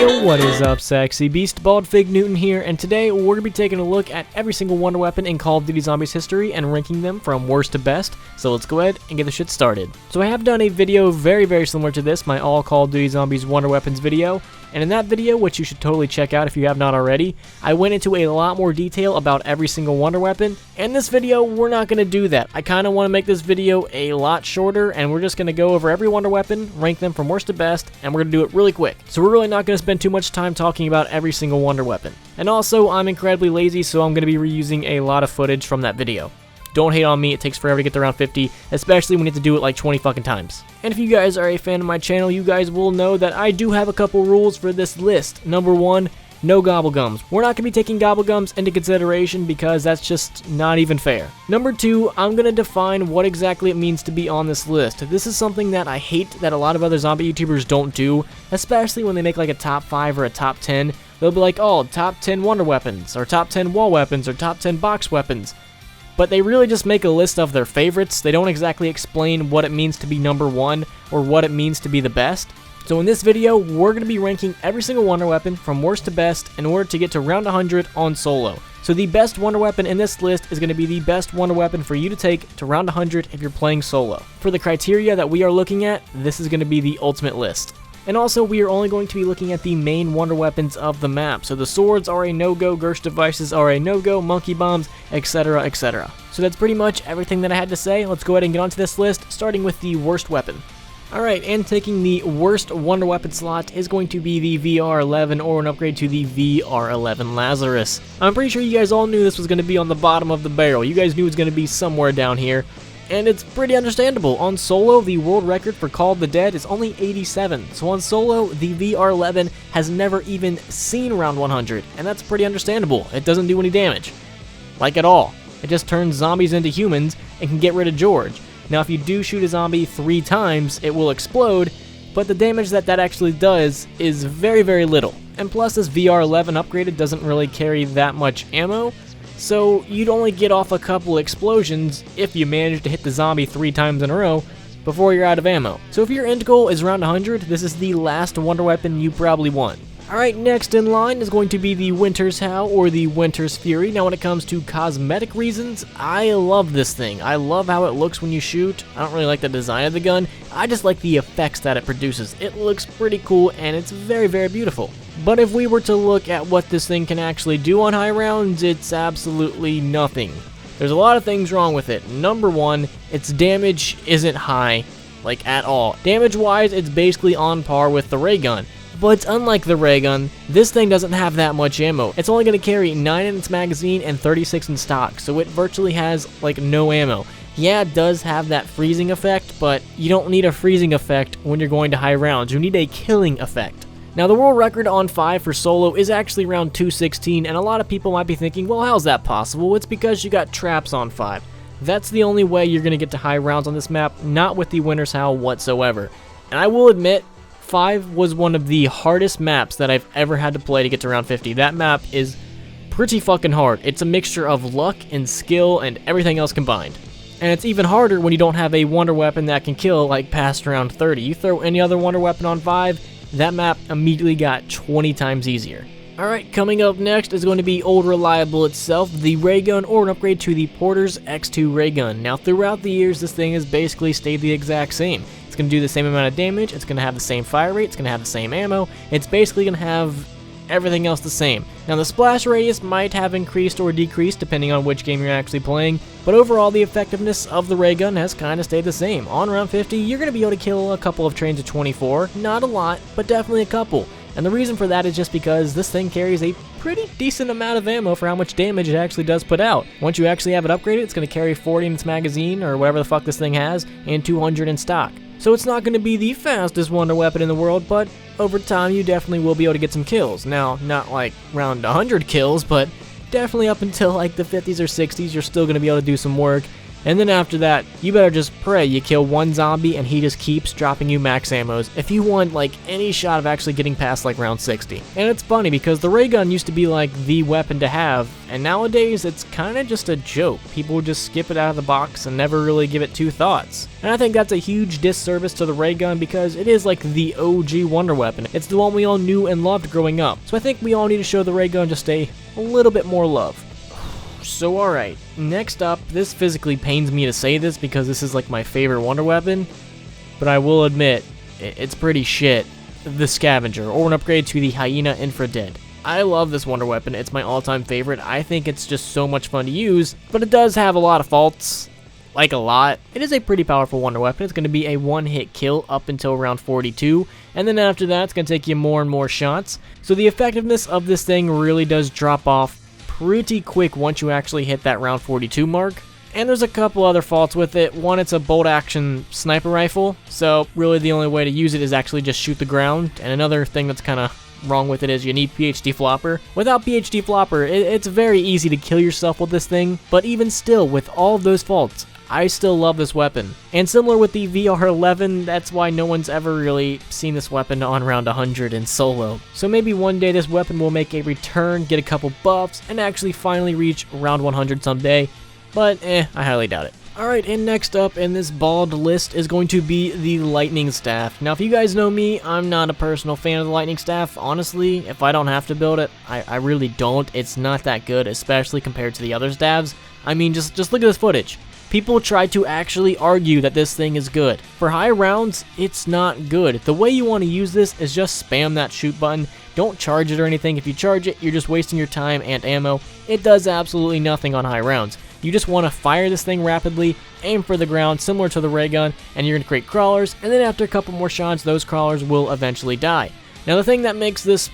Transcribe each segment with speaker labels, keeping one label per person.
Speaker 1: Yo, what is up, sexy beast? Bald Fig Newton here, and today we're going to be taking a look at every single wonder weapon in Call of Duty Zombies history and ranking them from worst to best. So let's go ahead and get the shit started. So I have done a video very similar to this, my all Call of Duty Zombies wonder weapons video, and in that video, which you should totally check out if you have not already, I went into a lot more detail about every single wonder weapon. In this video, we're not going to do that. I kind of want to make this video a lot shorter, and we're just going to go over every wonder weapon, rank them from worst to best, and we're going to do it really quick. So we're really not going to spend too much time talking about every single wonder weapon. And also, I'm incredibly lazy, so I'm going to be reusing a lot of footage from that video. Don't hate on me, it takes forever to get to round 50, especially when you have to do it like 20 fucking times. And if you guys are a fan of my channel, you guys will know that I do have a couple rules for this list. Number one, no gobblegums. We're not going to be taking gobblegums into consideration because that's just not even fair. Number two, I'm going to define what exactly it means to be on this list. This is something that I hate that a lot of other zombie YouTubers don't do, especially when they make like a top 5 or a top 10. They'll be like, oh, top 10 wonder weapons, or top 10 wall weapons, or top 10 box weapons. But they really just make a list of their favorites. They don't exactly explain what it means to be number one or what it means to be the best. So in this video, we're going to be ranking every single wonder weapon from worst to best in order to get to round 100 on solo. So the best wonder weapon in this list is going to be the best wonder weapon for you to take to round 100 if you're playing solo. For the criteria that we are looking at, this is going to be the ultimate list. And also, we are only going to be looking at the main wonder weapons of the map. So the swords are a no-go, Gersh devices are a no-go, monkey bombs, etc, etc. So that's pretty much everything that I had to say. Let's go ahead and get onto this list, starting with the worst weapon. Alright, and taking the worst wonder weapon slot is going to be the VR11 or an upgrade to the VR11 Lazarus. I'm pretty sure you guys all knew this was going to be on the bottom of the barrel. You guys knew it was going to be somewhere down here. And it's pretty understandable. On solo, the world record for Call of the Dead is only 87. So on solo, the VR11 has never even seen round 100. And that's pretty understandable. It doesn't do any damage. Like at all. It just turns zombies into humans and can get rid of George. Now if you do shoot a zombie 3 times, it will explode. But the damage that actually does is very little. And plus this VR11 upgraded doesn't really carry that much ammo. So you'd only get off a couple explosions if you manage to hit the zombie 3 times in a row before you're out of ammo. So if your end goal is round 100, this is the last wonder weapon you probably want. Alright, next in line is going to be the Winter's Howl or the Winter's Fury. Now when it comes to cosmetic reasons, I love this thing. I love how it looks when you shoot. I don't really like the design of the gun. I just like the effects that it produces. It looks pretty cool and it's very beautiful. But if we were to look at what this thing can actually do on high rounds, it's absolutely nothing. There's a lot of things wrong with it. Number one, its damage isn't high, like at all. Damage-wise, it's basically on par with the ray gun. But unlike the ray gun, this thing doesn't have that much ammo. It's only going to carry 9 in its magazine and 36 in stock, so it virtually has like no ammo. Yeah, it does have that freezing effect, but you don't need a freezing effect when you're going to high rounds. You need a killing effect. Now the world record on 5 for solo is actually around 216, and a lot of people might be thinking, well, how's that possible? It's because you got traps on 5. That's the only way you're going to get to high rounds on this map, not with the Winter's Howl whatsoever. And I will admit, 5 was one of the hardest maps that I've ever had to play to get to round 50. That map is pretty fucking hard. It's a mixture of luck and skill and everything else combined. And it's even harder when you don't have a wonder weapon that can kill like past round 30. You throw any other wonder weapon on 5, that map immediately got 20 times easier. Alright, coming up next is going to be Old Reliable itself, the ray gun or an upgrade to the Porter's X2 ray gun. Now throughout the years, this thing has basically stayed the exact same. It's going to do the same amount of damage, it's going to have the same fire rate, it's going to have the same ammo, it's basically going to have everything else the same. Now the splash radius might have increased or decreased depending on which game you're actually playing, but overall the effectiveness of the ray gun has kind of stayed the same. On round 50, you're going to be able to kill a couple of trains of 24, not a lot, but definitely a couple. And the reason for that is just because this thing carries a pretty decent amount of ammo for how much damage it actually does put out. Once you actually have it upgraded, it's going to carry 40 in its magazine, or whatever the fuck this thing has, and 200 in stock. So it's not going to be the fastest wonder weapon in the world, but over time you definitely will be able to get some kills. Now, not like round 100 kills, but definitely up until like the 50s or 60s, you're still going to be able to do some work. And then after that, you better just pray you kill one zombie and he just keeps dropping you max ammos if you want like any shot of actually getting past like round 60. And it's funny because the ray gun used to be like the weapon to have, and nowadays it's kind of just a joke. People just skip it out of the box and never really give it two thoughts. And I think that's a huge disservice to the ray gun because it is like the OG wonder weapon. It's the one we all knew and loved growing up. So I think we all need to show the ray gun just a little bit more love. So alright, next up, this physically pains me to say this because this is like my favorite wonder weapon, but I will admit, it's pretty shit. The Scavenger, or an upgrade to the Hyena Infradead. I love this wonder weapon, it's my all-time favorite. I think it's just so much fun to use, but it does have a lot of faults. Like a lot. It is a pretty powerful wonder weapon. It's going to be a one-hit kill up until round 42, and then after that, it's going to take you more and more shots. So the effectiveness of this thing really does drop off pretty quick once you actually hit that round 42 mark. And there's a couple other faults with it. One, it's a bolt action sniper rifle, so really the only way to use it is actually just shoot the ground. And another thing that's kind of wrong with it is you need PhD flopper. Without PhD flopper, it's very easy to kill yourself with this thing, but even still, with all of those faults, I still love this weapon. And similar with the VR11, that's why no one's ever really seen this weapon on round 100 in solo. So maybe one day this weapon will make a return, get a couple buffs, and actually finally reach round 100 someday. But I highly doubt it. Alright, and next up in this bald list is going to be the Lightning Staff. Now if you guys know me, I'm not a personal fan of the Lightning Staff. Honestly, if I don't have to build it, I really don't. It's not that good, especially compared to the other staffs. I mean, just look at this footage. People try to actually argue that this thing is good. For high rounds, it's not good. The way you want to use this is just spam that shoot button. Don't charge it or anything. If you charge it, you're just wasting your time and ammo. It does absolutely nothing on high rounds. You just want to fire this thing rapidly, aim for the ground similar to the ray gun, and you're going to create crawlers, and then after a couple more shots, those crawlers will eventually die. Now the thing that makes this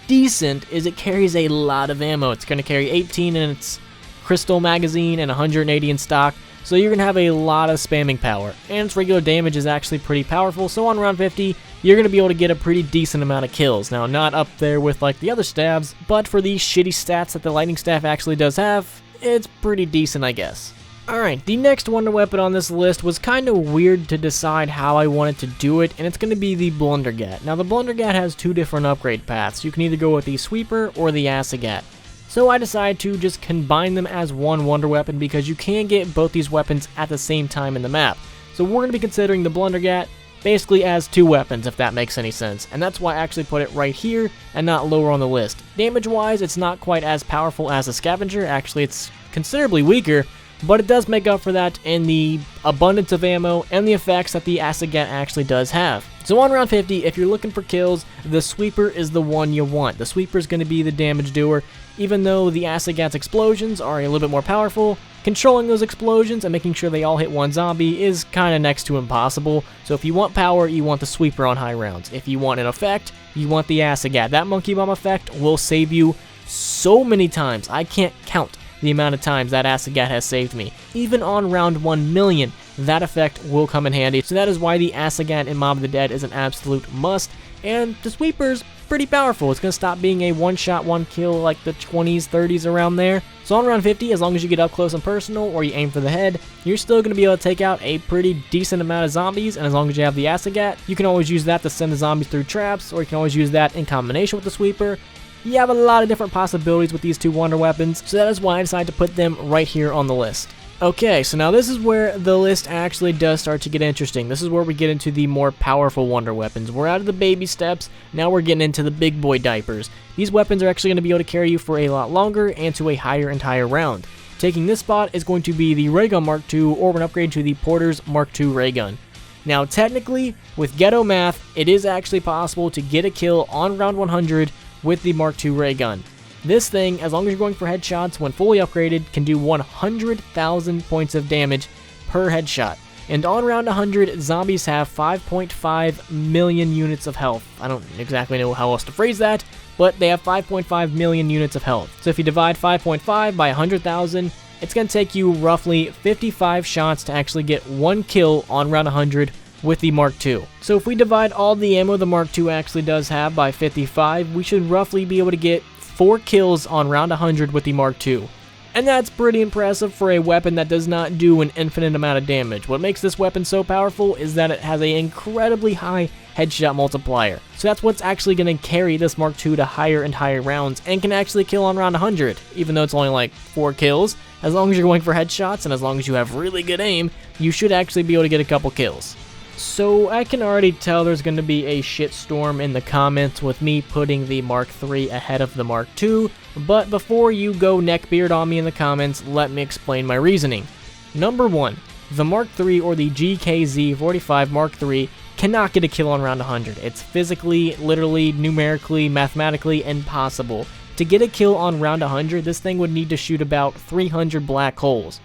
Speaker 1: decent is it carries a lot of ammo. It's going to carry 18 in its crystal magazine and 180 in stock. So you're going to have a lot of spamming power, and its regular damage is actually pretty powerful, so on round 50, you're going to be able to get a pretty decent amount of kills. Now, not up there with like the other staffs, but for these shitty stats that the Lightning Staff actually does have, it's pretty decent, I guess. Alright, the next wonder weapon on this list was kind of weird to decide how I wanted to do it, and it's going to be the Blundergat. Now, the Blundergat has two different upgrade paths. You can either go with the Sweeper or the Asagat. So I decided to just combine them as one wonder weapon because you can get both these weapons at the same time in the map. So we're going to be considering the Blundergat basically as two weapons, if that makes any sense. And that's why I actually put it right here and not lower on the list. Damage-wise, it's not quite as powerful as a Scavenger. Actually, it's considerably weaker, but it does make up for that in the abundance of ammo and the effects that the Asagat actually does have. So on round 50, if you're looking for kills, the Sweeper is the one you want. The Sweeper is going to be the damage doer. Even though the Asagat's explosions are a little bit more powerful, controlling those explosions and making sure they all hit one zombie is kind of next to impossible. So if you want power, you want the Sweeper on high rounds. If you want an effect, you want the Asagat. That Monkey Bomb effect will save you so many times. I can't count the amount of times that Asagat has saved me. Even on round 1 million, that effect will come in handy. So that is why the Asagat in Mob of the Dead is an absolute must. And the Sweeper's pretty powerful. It's going to stop being a one-shot, one-kill like the 20s, 30s around there. So on round 50, as long as you get up close and personal or you aim for the head, you're still going to be able to take out a pretty decent amount of zombies. And as long as you have the Asagat, you can always use that to send the zombies through traps, or you can always use that in combination with the Sweeper. You have a lot of different possibilities with these two wonder weapons, so that is why I decided to put them right here on the list. Okay, so now this is where the list actually does start to get interesting. This is where we get into the more powerful wonder weapons. We're out of the baby steps, now we're getting into the big boy diapers. These weapons are actually going to be able to carry you for a lot longer and to a higher and higher round. Taking this spot is going to be the Raygun Mark II, or an upgrade to the Porter's Mark II Raygun. Now technically, with ghetto math, it is actually possible to get a kill on round 100 with the Mark II Raygun. This thing, as long as you're going for headshots when fully upgraded, can do 100,000 points of damage per headshot. And on round 100, zombies have 5.5 million units of health. I don't exactly know how else to phrase that, but they have 5.5 million units of health. So if you divide 5.5 by 100,000, it's going to take you roughly 55 shots to actually get one kill on round 100 with the Mark II. So if we divide all the ammo the Mark II actually does have by 55, we should roughly be able to get 4 kills on round 100 with the Mark II. And that's pretty impressive for a weapon that does not do an infinite amount of damage. What makes this weapon so powerful is that it has an incredibly high headshot multiplier. So that's what's actually going to carry this Mark II to higher and higher rounds and can actually kill on round 100, even though it's only like 4 kills. As long as you're going for headshots and as long as you have really good aim, you should actually be able to get a couple kills. So I can already tell there's going to be a shitstorm in the comments with me putting the Mark III ahead of the Mark II, but before you go neckbeard on me in the comments, let me explain my reasoning. Number 1, the Mark III or the GKZ45 Mark III cannot get a kill on round 100. It's physically, literally, numerically, mathematically impossible. To get a kill on round 100, this thing would need to shoot about 300 black holes,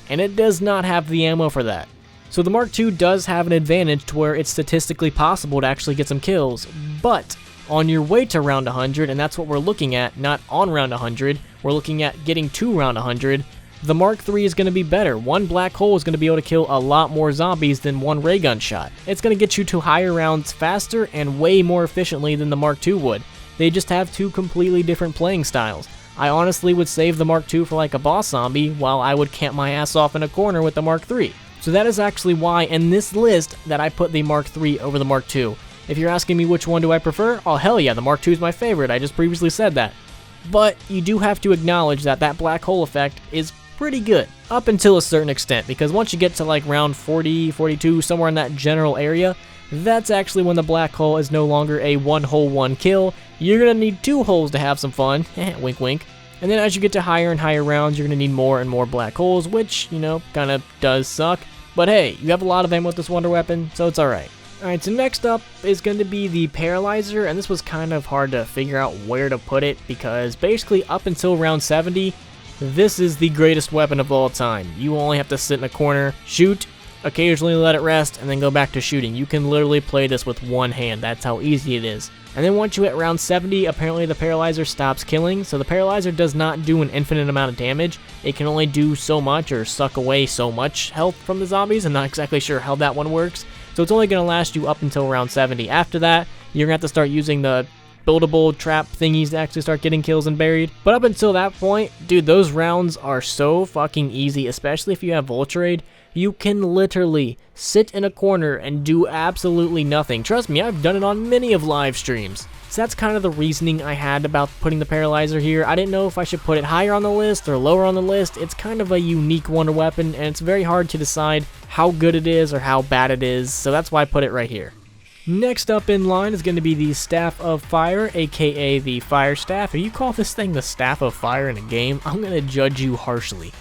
Speaker 1: and it does not have the ammo for that. So the Mark II does have an advantage to where it's statistically possible to actually get some kills, but on your way to round 100, and that's what we're looking at, not on round 100, we're looking at getting to round 100, the Mark III is going to be better. One black hole is going to be able to kill a lot more zombies than one ray gun shot. It's going to get you to higher rounds faster and way more efficiently than the Mark II would. They just have two completely different playing styles. I honestly would save the Mark II for like a boss zombie, while I would camp my ass off in a corner with the Mark III. So that is actually why in this list that I put the Mark III over the Mark II. If you're asking me which one do I prefer, oh hell yeah, the Mark II is my favorite, I just previously said that. But you do have to acknowledge that that black hole effect is pretty good, up until a certain extent, because once you get to like round 40, 42, somewhere in that general area, that's actually when the black hole is no longer a one hole, one kill. You're gonna need 2 holes to have some fun, wink wink. And then as you get to higher and higher rounds, you're going to need more and more black holes, which, you know, kind of does suck. But hey, you have a lot of ammo with this wonder weapon, so it's alright. Alright, so next up is going to be the Paralyzer, and this was kind of hard to figure out where to put it, because basically up until round 70, this is the greatest weapon of all time. You only have to sit in a corner, shoot, occasionally let it rest, and then go back to shooting. You can literally play this with one hand, that's how easy it is. And then once you hit round 70, apparently the Paralyzer stops killing, so the Paralyzer does not do an infinite amount of damage. It can only do so much, or suck away so much health from the zombies. I'm not exactly sure how that one works, so it's only going to last you up until round 70. After that, you're going to have to start using the buildable trap thingies to actually start getting kills and buried. But up until that point, dude, those rounds are so fucking easy, especially if you have Voltrade. You can literally sit in a corner and do absolutely nothing. Trust me, I've done it on many of live streams. So that's kind of the reasoning I had about putting the Paralyzer here. I didn't know if I should put it higher on the list or lower on the list. It's kind of a unique wonder weapon, and it's very hard to decide how good it is or how bad it is, so that's why I put it right here. Next up in line is going to be the Staff of Fire, aka the Fire Staff. If you call this thing the Staff of Fire in a game, I'm going to judge you harshly.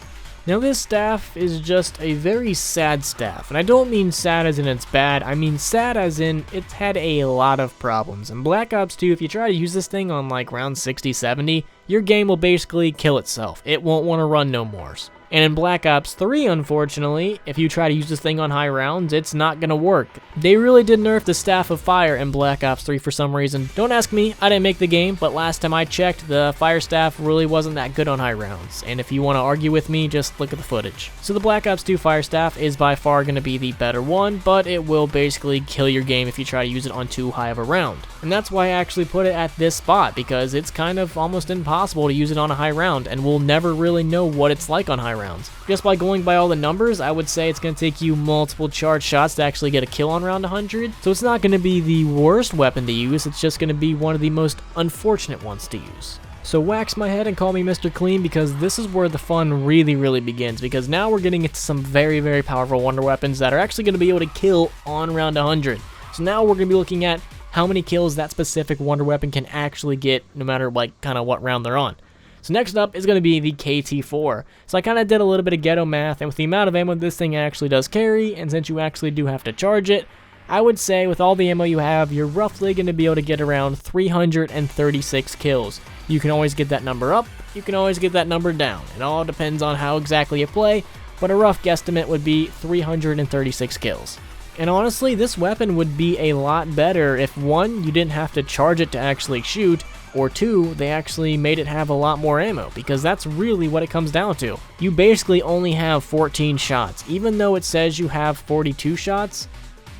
Speaker 1: Now this staff is just a very sad staff, and I don't mean sad as in it's bad, I mean sad as in it's had a lot of problems. In Black Ops 2, if you try to use this thing on like round 60, 70, your game will basically kill itself. It won't want to run no more. And in Black Ops 3, unfortunately, if you try to use this thing on high rounds, it's not gonna work. They really did nerf the Staff of Fire in Black Ops 3 for some reason. Don't ask me, I didn't make the game, but last time I checked, the Fire Staff really wasn't that good on high rounds. And if you want to argue with me, just look at the footage. So the Black Ops 2 Fire Staff is by far gonna be the better one, but it will basically kill your game if you try to use it on too high of a round. And that's why I actually put it at this spot, because it's kind of almost impossible to use it on a high round, and we'll never really know what it's like on high rounds. Just by going by all the numbers, I would say it's going to take you multiple charge shots to actually get a kill on round 100. So it's not going to be the worst weapon to use, it's just going to be one of the most unfortunate ones to use. So wax my head and call me Mr. Clean, because this is where the fun really begins, because now we're getting into some very powerful wonder weapons that are actually going to be able to kill on round 100. So now we're going to be looking at how many kills that specific wonder weapon can actually get, no matter like kind of what round they're on. So next up is going to be the KT4. So I kind of did a little bit of ghetto math, and with the amount of ammo this thing actually does carry, and since you actually do have to charge it, I would say with all the ammo you have, you're roughly going to be able to get around 336 kills. You can always get that number up, you can always get that number down. It all depends on how exactly you play, but a rough guesstimate would be 336 kills. And honestly, this weapon would be a lot better if 1, you didn't have to charge it to actually shoot, or 2, they actually made it have a lot more ammo, because that's really what it comes down to. You basically only have 14 shots. Even though it says you have 42 shots,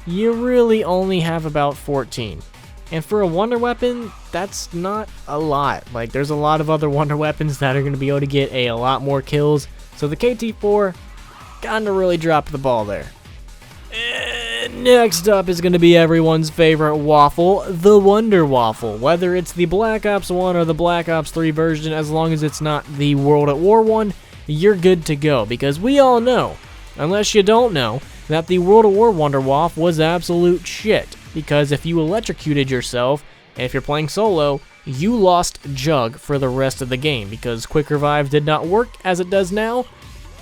Speaker 1: you really only have about 14. And for a wonder weapon, that's not a lot. Like, there's a lot of other wonder weapons that are going to be able to get a lot more kills. So the KT4 kinda really dropped the ball there. And next up is going to be everyone's favorite waffle, the Wunderwaffe. Whether it's the Black Ops 1 or the Black Ops 3 version, as long as it's not the World at War one, you're good to go. Because we all know, unless you don't know, that the World at War Wunderwaffe was absolute shit. Because if you electrocuted yourself, and if you're playing solo, you lost Jug for the rest of the game. Because Quick Revive did not work as it does now.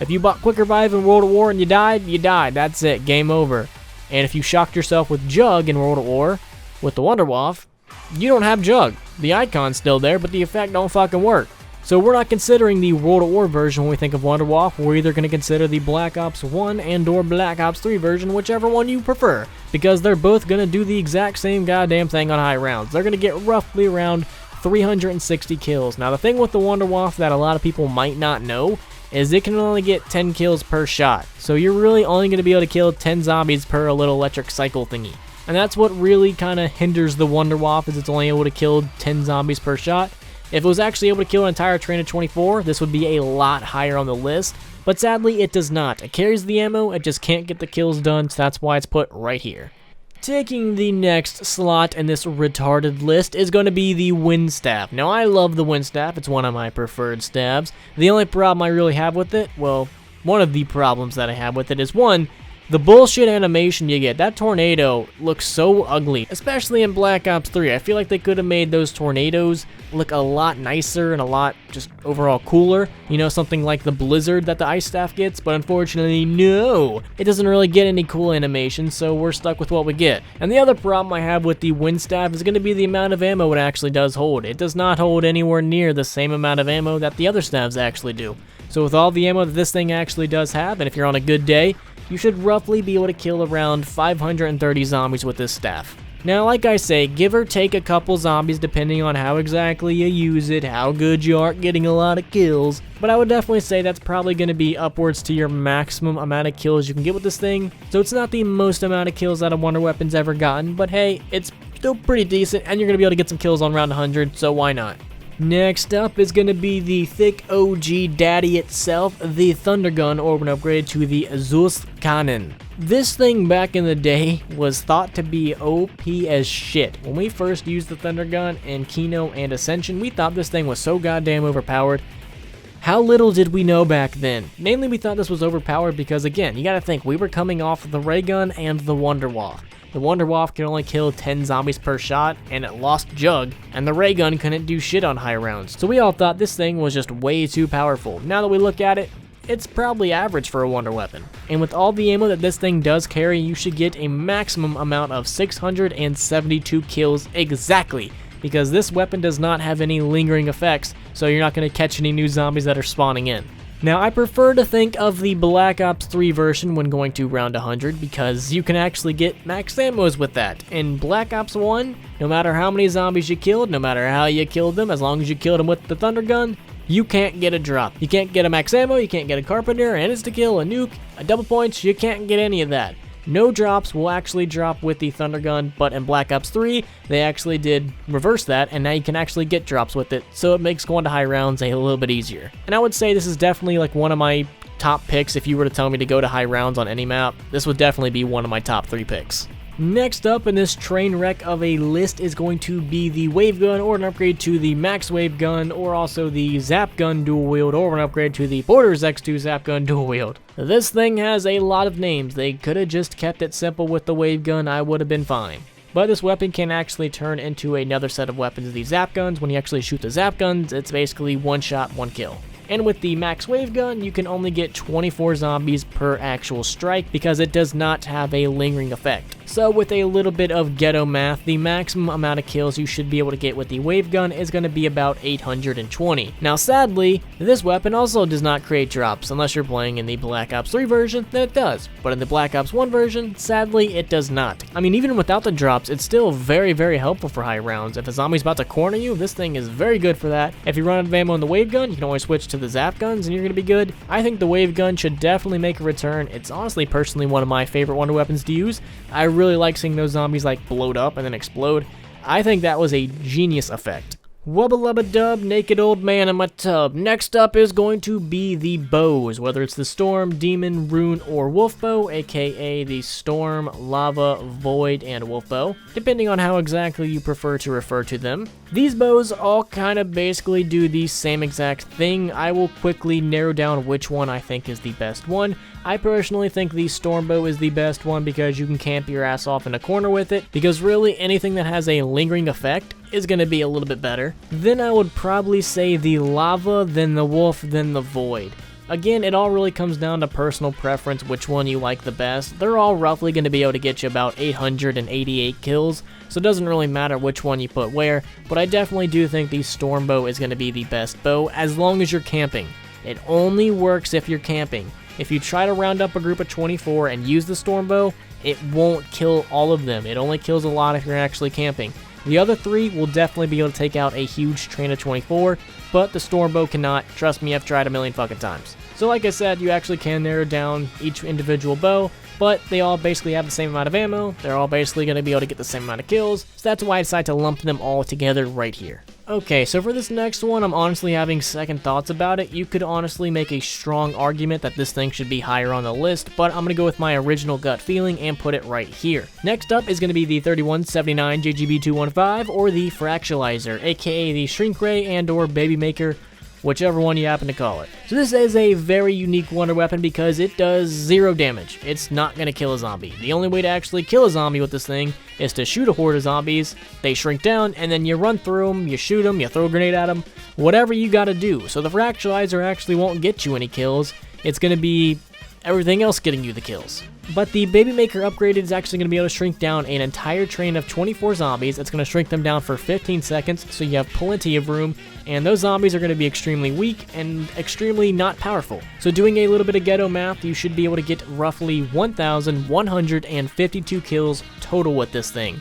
Speaker 1: If you bought Quick Revive in World at War and you died, you died. That's it. Game over. And if you shocked yourself with Jug in World at War, with the Wunderwaffe, you don't have Jug. The icon's still there, but the effect don't fucking work. So we're not considering the World at War version when we think of Wunderwaffe. We're either going to consider the Black Ops 1 and or Black Ops 3 version, whichever one you prefer. Because they're both going to do the exact same goddamn thing on high rounds. They're going to get roughly around 360 kills. Now the thing with the Wunderwaffe that a lot of people might not know is it can only get 10 kills per shot. So you're really only going to be able to kill 10 zombies per little electric cycle thingy. And that's what really kind of hinders the Wunderwaffe, is it's only able to kill 10 zombies per shot. If it was actually able to kill an entire train of 24, this would be a lot higher on the list. But sadly, it does not. It carries the ammo, it just can't get the kills done, so that's why it's put right here. Taking the next slot in this retarded list is going to be the Wind Staff. Now, I love the Wind Staff. It's one of my preferred staves. The only problem I really have with it, well, one of the problems that I have with it is, one, the bullshit animation you get. That tornado looks so ugly, especially in Black Ops 3. I feel like they could have made those tornadoes look a lot nicer and a lot just overall cooler. You know, something like the blizzard that the Ice Staff gets, but unfortunately, no. It doesn't really get any cool animation, so we're stuck with what we get. And the other problem I have with the Wind Staff is going to be the amount of ammo it actually does hold. It does not hold anywhere near the same amount of ammo that the other staves actually do. So with all the ammo that this thing actually does have, and if you're on a good day, you should roughly be able to kill around 530 zombies with this staff. Now, like I say, give or take a couple zombies depending on how exactly you use it, how good you are at getting a lot of kills, but I would definitely say that's probably going to be upwards to your maximum amount of kills you can get with this thing. So it's not the most amount of kills that a wonder weapon's ever gotten, but hey, it's still pretty decent, and you're going to be able to get some kills on round 100, so why not? Next up is going to be the thick OG daddy itself, the Thundergun, or when upgraded to the Zeus Cannon. This thing back in the day was thought to be OP as shit. When we first used the Thundergun in Kino and Ascension, we thought this thing was so goddamn overpowered. How little did we know back then? Mainly we thought this was overpowered because, again, you gotta think, we were coming off the ray gun and the Wunderwaffe. The Wunderwaffe can only kill 10 zombies per shot, and it lost Jug, and the ray gun couldn't do shit on high rounds. So we all thought this thing was just way too powerful. Now that we look at it, it's probably average for a wonder weapon. And with all the ammo that this thing does carry, you should get a maximum amount of 672 kills exactly, because this weapon does not have any lingering effects, so you're not going to catch any new zombies that are spawning in. Now, I prefer to think of the Black Ops 3 version when going to round 100 because you can actually get max ammos with that. In Black Ops 1, no matter how many zombies you killed, no matter how you killed them, as long as you killed them with the Thundergun, you can't get a drop. You can't get a max ammo, you can't get a Carpenter, an insta-kill, a nuke, a double points, you can't get any of that. No drops will actually drop with the Thundergun, but in Black Ops 3, they actually did reverse that, and now you can actually get drops with it, so it makes going to high rounds a little bit easier. And I would say this is definitely like one of my top picks if you were to tell me to go to high rounds on any map. This would definitely be one of my top 3 picks. Next up in this train wreck of a list is going to be the Wave Gun, or an upgrade to the Max Wave Gun, or also the Zap Gun Dual Wield, or an upgrade to the Porter's X2 Zap Gun Dual Wield. This thing has a lot of names. They could have just kept it simple with the Wave Gun, I would have been fine. But this weapon can actually turn into another set of weapons, the Zap Guns. When you actually shoot the Zap Guns, it's basically one shot, one kill. And with the Max Wave Gun, you can only get 24 zombies per actual strike because it does not have a lingering effect. So with a little bit of ghetto math, the maximum amount of kills you should be able to get with the Wave Gun is going to be about 820. Now sadly, this weapon also does not create drops. Unless you're playing in the Black Ops 3 version, then it does. But in the Black Ops 1 version, sadly it does not. I mean, even without the drops, it's still very, very helpful for high rounds. If a zombie's about to corner you, this thing is very good for that. If you run out of ammo in the Wave Gun, you can always switch to the Zap Guns and you're going to be good. I think the Wave Gun should definitely make a return. It's honestly personally one of my favorite wonder weapons to use. I really like seeing those zombies like bloat up and then explode. I think that was a genius effect. Wubba lubba dub, naked old man in my tub. Next up is going to be the bows, whether it's the Storm, Demon, Rune, or Wolf Bow, aka the Storm, Lava, Void, and Wolf Bow, depending on how exactly you prefer to refer to them. These bows all kind of basically do the same exact thing. I will quickly narrow down which one I think is the best one. I personally think the Storm Bow is the best one because you can camp your ass off in a corner with it, because really anything that has a lingering effect is going to be a little bit better. Then I would probably say the Lava, then the Wolf, then the Void. Again, it all really comes down to personal preference, which one you like the best. They're all roughly going to be able to get you about 888 kills, so it doesn't really matter which one you put where, but I definitely do think the Storm Bow is going to be the best bow as long as you're camping. It only works if you're camping. If you try to round up a group of 24 and use the Storm Bow, it won't kill all of them. It only kills a lot if you're actually camping. The other three will definitely be able to take out a huge train of 24, but the Storm Bow cannot. Trust me, I've tried a million fucking times. So like I said, you actually can narrow down each individual bow, but they all basically have the same amount of ammo. They're all basically going to be able to get the same amount of kills, so that's why I decided to lump them all together right here. Okay, so for this next one, I'm honestly having second thoughts about it. You could honestly make a strong argument that this thing should be higher on the list, but I'm going to go with my original gut feeling and put it right here. Next up is going to be the 3179 JGB215 or the Fractalizer, aka the Shrink Ray and or Baby Maker, whichever one you happen to call it. So this is a very unique wonder weapon because it does 0 damage. It's not going to kill a zombie. The only way to actually kill a zombie with this thing is to shoot a horde of zombies, they shrink down, and then you run through them, you shoot them, you throw a grenade at them, whatever you gotta do. So the Fractalizer actually won't get you any kills, it's going to be everything else getting you the kills. But the Baby Maker upgraded is actually going to be able to shrink down an entire train of 24 zombies. It's going to shrink them down for 15 seconds, so you have plenty of room, and those zombies are going to be extremely weak and extremely not powerful. So doing a little bit of ghetto math, you should be able to get roughly 1,152 kills total with this thing.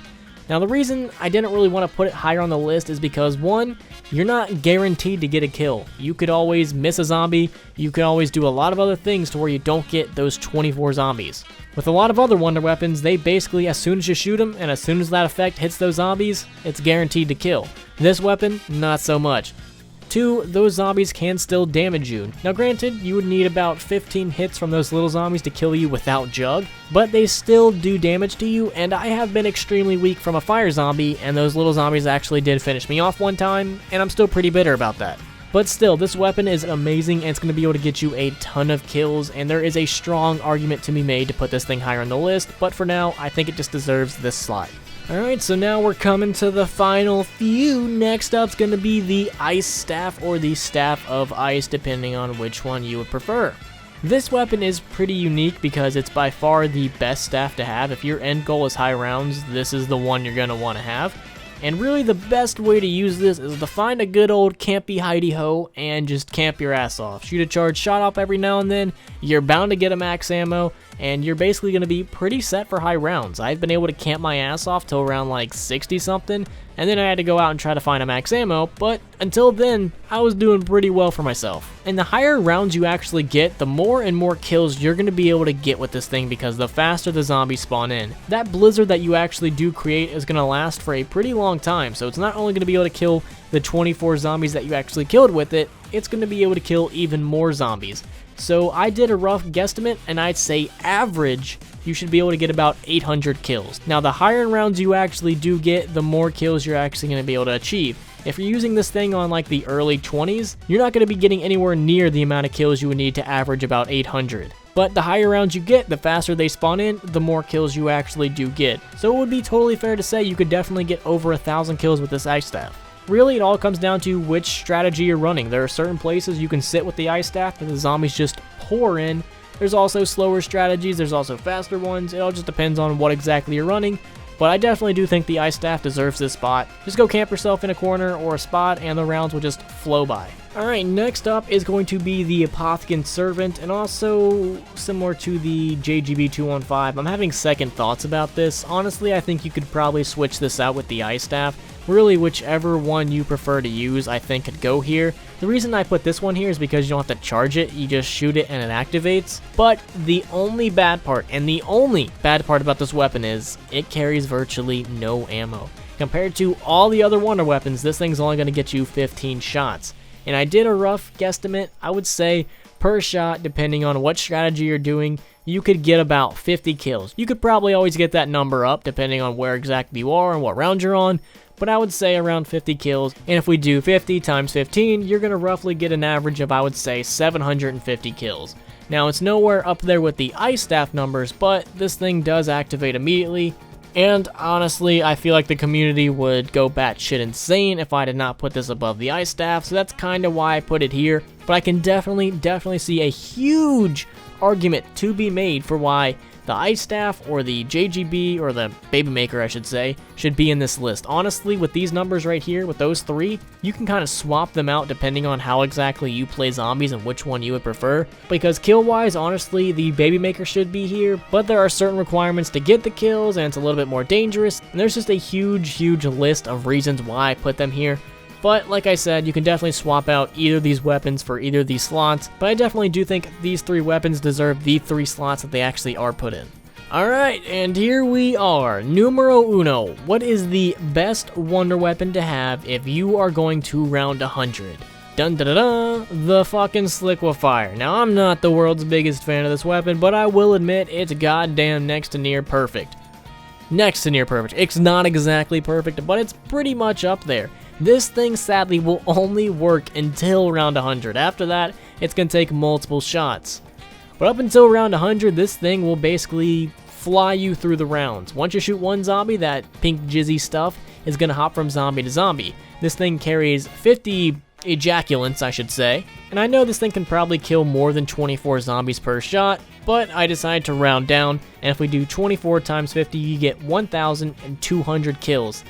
Speaker 1: Now the reason I didn't really want to put it higher on the list is because, one, you're not guaranteed to get a kill. You could always miss a zombie, you could always do a lot of other things to where you don't get those 24 zombies. With a lot of other wonder weapons, they basically, as soon as you shoot them and as soon as that effect hits those zombies, it's guaranteed to kill. This weapon, not so much. 2, those zombies can still damage you. Now granted, you would need about 15 hits from those little zombies to kill you without Jug, but they still do damage to you, and I have been extremely weak from a fire zombie, and those little zombies actually did finish me off one time, and I'm still pretty bitter about that. But still, this weapon is amazing, and it's going to be able to get you a ton of kills, and there is a strong argument to be made to put this thing higher on the list, but for now, I think it just deserves this slot. Alright, so now we're coming to the final few. Next up's going to be the Ice Staff or the Staff of Ice, depending on which one you would prefer. This weapon is pretty unique because it's by far the best staff to have. If your end goal is high rounds, this is the one you're going to want to have. And really the best way to use this is to find a good old campy hidey-ho and just camp your ass off. Shoot a charged shot off every now and then, you're bound to get a max ammo, and you're basically going to be pretty set for high rounds. I've been able to camp my ass off till around like 60 something, and then I had to go out and try to find a max ammo, but until then, I was doing pretty well for myself. And the higher rounds you actually get, the more and more kills you're going to be able to get with this thing because the faster the zombies spawn in. That blizzard that you actually do create is going to last for a pretty long time, so it's not only going to be able to kill the 24 zombies that you actually killed with it, it's going to be able to kill even more zombies. So I did a rough guesstimate, and I'd say average, you should be able to get about 800 kills. Now the higher rounds you actually do get, the more kills you're actually going to be able to achieve. If you're using this thing on like the early 20s, you're not going to be getting anywhere near the amount of kills you would need to average about 800. But the higher rounds you get, the faster they spawn in, the more kills you actually do get. So it would be totally fair to say you could definitely get over 1,000 kills with this Ice Staff. Really, it all comes down to which strategy you're running. There are certain places you can sit with the Ice Staff and the zombies just pour in. There's also slower strategies, there's also faster ones. It all just depends on what exactly you're running. But I definitely do think the Ice Staff deserves this spot. Just go camp yourself in a corner or a spot and the rounds will just flow by. Alright, next up is going to be the Apotheon Servant, and also similar to the JGB215. I'm having second thoughts about this. Honestly, I think you could probably switch this out with the Ice Staff. Really, whichever one you prefer to use, I think could go here. The reason I put this one here is because you don't have to charge it, you just shoot it and it activates. But the only bad part, and the only bad part about this weapon is, it carries virtually no ammo. Compared to all the other wonder weapons, this thing's only going to get you 15 shots. And I did a rough guesstimate. I would say per shot, depending on what strategy you're doing, you could get about 50 kills. You could probably always get that number up depending on where exactly you are and what round you're on, but I would say around 50 kills. And if we do 50 times 15, you're going to roughly get an average of, I would say, 750 kills. Now, it's nowhere up there with the ice staff numbers, but this thing does activate immediately. And honestly, I feel like the community would go batshit insane if I did not put this above the ice staff, so that's kind of why I put it here. But I can definitely see a huge argument to be made for why the ice staff or the JGB, or the baby maker I should say, should be in this list. Honestly, with these numbers right here, with those three, you can kind of swap them out depending on how exactly you play zombies and which one you would prefer. Because kill wise, honestly, the baby maker should be here, but there are certain requirements to get the kills and it's a little bit more dangerous. And there's just a huge list of reasons why I put them here. But like I said, you can definitely swap out either of these weapons for either of these slots, but I definitely do think these three weapons deserve the 3 slots that they actually are put in. Alright, and here we are, numero uno. What is the best wonder weapon to have if you are going to round 100? Dun da da da, the fucking Sliquifire. Now, I'm not the world's biggest fan of this weapon, but I will admit it's goddamn next to near perfect. Next to near perfect. It's not exactly perfect, but it's pretty much up there. This thing sadly will only work until round 100. After that, it's going to take multiple shots. But up until round 100, this thing will basically fly you through the rounds. Once you shoot one zombie, that pink jizzy stuff is going to hop from zombie to zombie. This thing carries 50 ejaculants, I should say. And I know this thing can probably kill more than 24 zombies per shot, but I decided to round down, and if we do 24 times 50, you get 1,200 kills.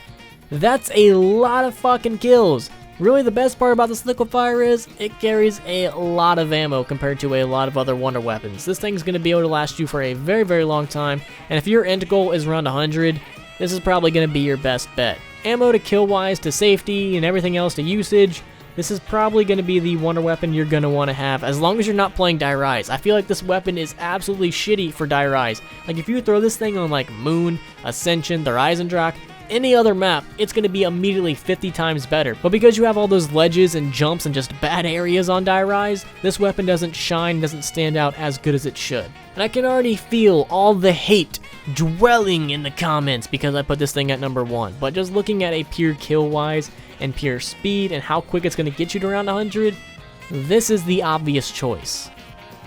Speaker 1: That's a lot of fucking kills. Really, the best part about the Sliquifire is it carries a lot of ammo compared to a lot of other wonder weapons. This thing's going to be able to last you for a very long time, and if your end goal is around 100, this is probably going to be your best bet. Ammo to kill wise, to safety, and everything else to usage, this is probably going to be the wonder weapon you're going to want to have as long as you're not playing Die Rise. I feel like this weapon is absolutely shitty for Die Rise. Like if you throw this thing on like Moon, Ascension, the Reisendrock, any other map, it's going to be immediately 50 times better. But because you have all those ledges and jumps and just bad areas on Die Rise, this weapon doesn't shine, doesn't stand out as good as it should. And I can already feel all the hate dwelling in the comments because I put this thing at number 1. But just looking at a pure kill wise and pure speed and how quick it's going to get you to around 100, this is the obvious choice.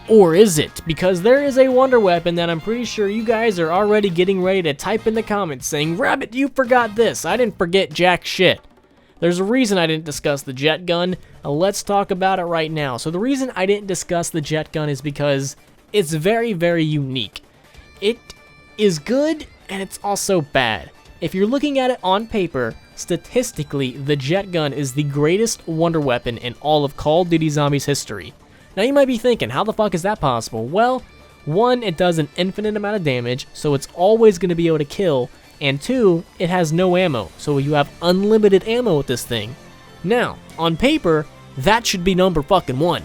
Speaker 1: Or is it? Because there is a wonder weapon that I'm pretty sure you guys are already getting ready to type in the comments saying, Rabbit, you forgot this. I didn't forget jack shit. There's a reason I didn't discuss the jet gun. Let's talk about it right now. So the reason I didn't discuss the jet gun is because it's very unique. It is good and it's also bad. If you're looking at it on paper, statistically, the jet gun is the greatest wonder weapon in all of Call of Duty Zombies history. Now you might be thinking, how the fuck is that possible? Well, 1, it does an infinite amount of damage, so it's always going to be able to kill, and 2, it has no ammo, so you have unlimited ammo with this thing. Now, on paper, that should be number fucking 1.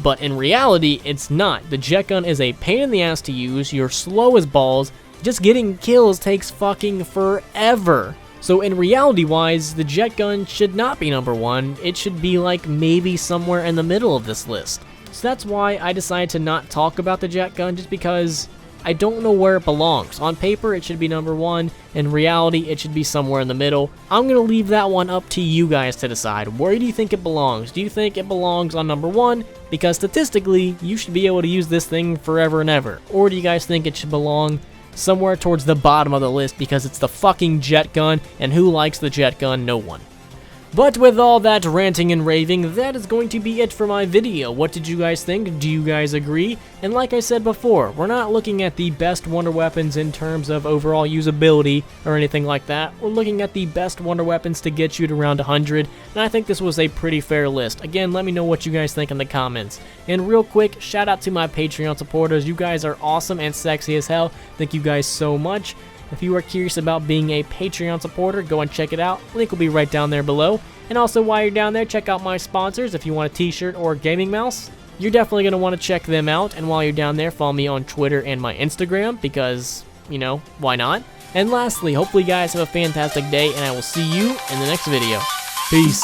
Speaker 1: But in reality, it's not. The jet gun is a pain in the ass to use, you're slow as balls, just getting kills takes fucking forever. So in reality-wise, the jet gun should not be number 1, it should be like maybe somewhere in the middle of this list. So that's why I decided to not talk about the jet gun, just because I don't know where it belongs. On paper, it should be number 1. In reality, it should be somewhere in the middle. I'm going to leave that one up to you guys to decide. Where do you think it belongs? Do you think it belongs on number 1? Because statistically, you should be able to use this thing forever and ever. Or do you guys think it should belong somewhere towards the bottom of the list because it's the fucking jet gun, and who likes the jet gun? No one. But with all that ranting and raving, that is going to be it for my video. What did you guys think? Do you guys agree? And like I said before, we're not looking at the best wonder weapons in terms of overall usability or anything like that. We're looking at the best wonder weapons to get you to around 100, and I think this was a pretty fair list. Again, let me know what you guys think in the comments. And real quick, shout out to my Patreon supporters. You guys are awesome and sexy as hell. Thank you guys so much. If you are curious about being a Patreon supporter, go and check it out. Link will be right down there below. And also, while you're down there, check out my sponsors. If you want a t-shirt or a gaming mouse, you're definitely going to want to check them out. And while you're down there, follow me on Twitter and my Instagram because, you know, why not? And lastly, hopefully you guys have a fantastic day, and I will see you in the next video. Peace.